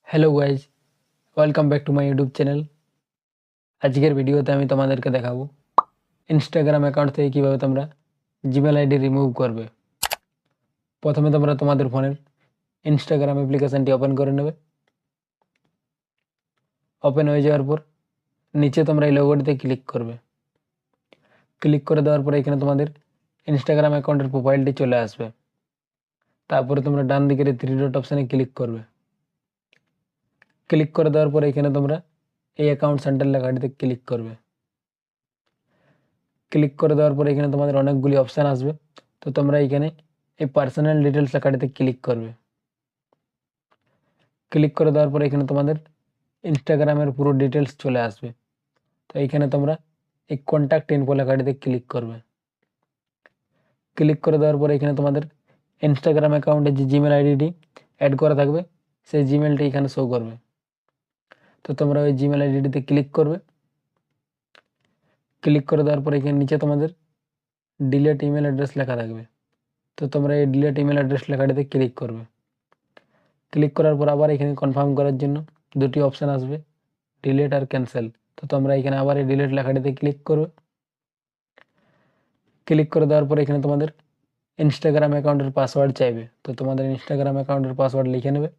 Hello guys, welcome back to my YouTube channel. আজকের ভিডিওতে আমি তোমাদেরকে দেখাবো ইনস্টাগ্রাম অ্যাকাউন্ট থেকে কীভাবে তোমরা জিমেল আইডি রিমুভ করবে। প্রথমে তোমরা তোমাদের ফোনের ইনস্টাগ্রাম অ্যাপ্লিকেশানটি ওপেন করে নেবে। ওপেন হয়ে যাওয়ার পর নিচে তোমরা এই লোগোটিতে ক্লিক করবে। ক্লিক করে দেওয়ার পরে এখানে তোমাদের ইনস্টাগ্রাম অ্যাকাউন্টের প্রোফাইলটি চলে আসবে। তারপরে তোমরা ডান দিকের থ্রি ডট অপশানে ক্লিক করবে। ক্লিক করে দেওয়ার পরে এখানে তোমরা এই অ্যাকাউন্ট সেন্টার লেখাটিতে ক্লিক করবে। ক্লিক করে দেওয়ার পরে এখানে তোমাদের অনেকগুলি অপশান আসবে। তো তোমরা এখানে এই পার্সোনাল ডিটেলস লেখাটিতে ক্লিক করবে। ক্লিক করে দেওয়ার পরে এখানে তোমাদের ইনস্টাগ্রামের পুরো ডিটেলস চলে আসবে। তো এইখানে তোমরা এই কন্ট্যাক্ট ইনফো লেখাটিতে ক্লিক করবে। ক্লিক করে দেওয়ার পরে এখানে তোমাদের ইনস্টাগ্রাম অ্যাকাউন্টে যে জিমেল আইডিটি অ্যাড করা থাকবে সেই জিমেলটি এখানে শো করবে। তো তোমরা ওই জিমেল আইডিটিতে ক্লিক করবে। ক্লিক করে দেওয়ার পরে এখানে নিচে তোমাদের ডিলেট ইমেল অ্যাড্রেস লেখা থাকবে। তো তোমরা এই ডিলেট ইমেল অ্যাড্রেস লেখাটিতে ক্লিক করবে। ক্লিক করার পর আবার এখানে কনফার্ম করার জন্য দুটি অপশান আসবে, ডিলেট আর ক্যান্সেল। তো তোমরা এখানে আবার এই ডিলেট লেখাটিতে ক্লিক করবে। ক্লিক করে দেওয়ার পর এখানে তোমাদের ইনস্টাগ্রাম অ্যাকাউন্টের পাসওয়ার্ড চাইবে। তো তোমাদের ইনস্টাগ্রাম অ্যাকাউন্টের পাসওয়ার্ড লিখে নেবে।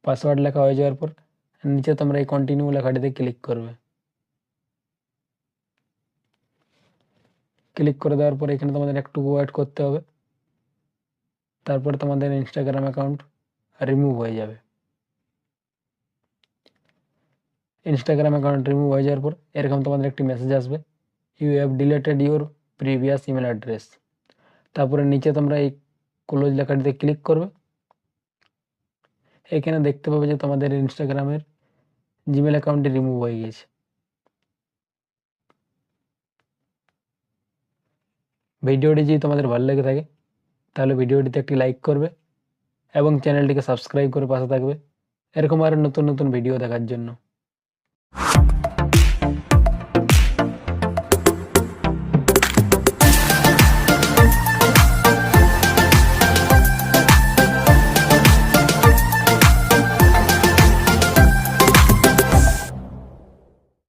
পাসওয়ার্ড লেখা হয়ে যাওয়ার পর নিচে তোমরা এই কন্টিনিউ লেখাটিতে ক্লিক করবে। ক্লিক করে দেওয়ার পর এখানে তোমাদের একটু ওয়েট করতে হবে। তারপর তোমাদের ইনস্টাগ্রাম অ্যাকাউন্ট রিমুভ হয়ে যাবে। ইনস্টাগ্রাম অ্যাকাউন্ট রিমুভ হয়ে যাওয়ার পর এরকম তোমাদের একটি মেসেজ আসবে, you have deleted your previous email address. তারপরে নিচে তোমরা এই ক্লোজ লেখাটিতে ক্লিক করবে। এখানে দেখতে পাবে যে তোমাদের ইনস্টাগ্রামের জিমেল অ্যাকাউন্টটি রিমুভ হয়ে গেছে। ভিডিওটি যদি তোমাদের ভালো লেগে থাকে তাহলে ভিডিওটিতে একটি লাইক করবে এবং চ্যানেলটিকে সাবস্ক্রাইব করে পাশে থাকবে এরকম আরও নতুন নতুন ভিডিও দেখার জন্য।